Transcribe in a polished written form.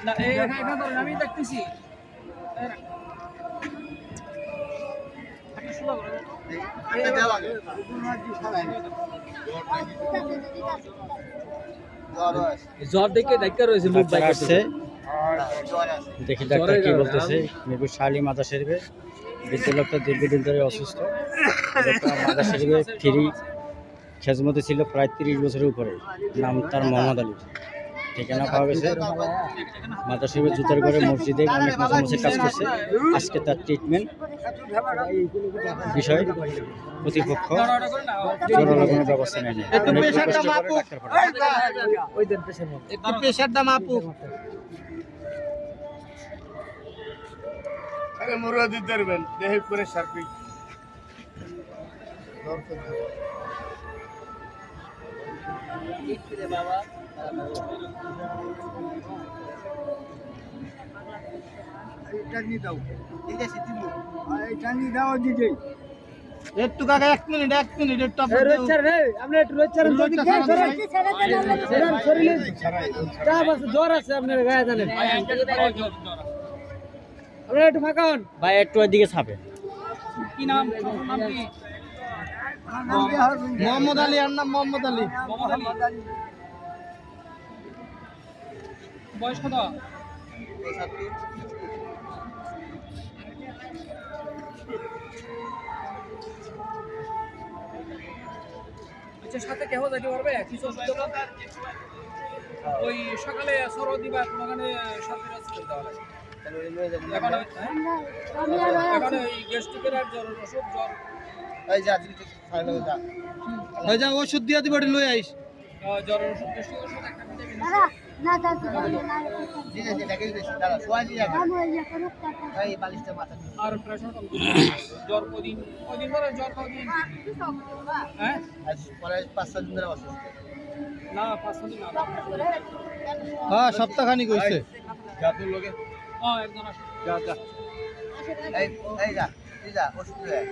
না এই এটা ধরেন আমি দেখতেছি একটা সুন্দর করে জ্বর দেখে ডাক্তার রয়েছে মুখ বাইক আসছে দেখি ডাক্তার কি বলতেছে মিরপুর শালী মাদার শরীফে বৃদ্ধ লোকটা দীর্ঘদিন ধরে অসুস্থ মাদার শরীফে ফ্রি খেজমতে ছিল প্রায় 30 বছরের উপরে নাম তার মোহাম্মদ আলী ঠিকানা পাওয়া গেছে মাদার শরীফের জুতার ঘরে মসজিদে অনেক মাঝে কাজ করছে আজকে তার ট্রিটমেন্ট বিষয় প্রতিপক্ষ জোরালো কোনো ব্যবস্থা নেয়নি প্রেশারটা মাপুক আরে মুরাদি ধরবেন দেহে করে সার্কিট বাবা একটু কাকা 1 মিনিট একটু আপনি একটু জ্বর আছে আপনার গায়ে জানেন আপনারা একটু ফাঁকা হন ভাই একটু ওইদিকে ছাপে কি নাম কি মোহাম্মদ আলী আর নাম মোহাম্মদ আলী বয়স কত আচ্ছা সাথে কেহ যাইতে পারবে কিছু অসুবিধা ওই সকালে সরদি বা কোনখানে সাথে রাস্তা তাহলে এখন ওই গ্যাস্ট্রিকের আর জ্বর ওষুধ জ্বর এই যা ওষুধ দিয়া দিবি লই আইস জ্বরের ওষুধ গ্যাস্ট্রিকের ওষুধ একটা দিতে আর প্রেশার কম জ্বর কদিন ধরে জ্বর কদিন হ্যাঁ 5-6 দিন ধরে অসুস্থ না 5-6 দিন না হ্যাঁ সপ্তাহখানিক হইছে জাতুর লগে একজন আসে যা এই যা ওষুধ লয়ে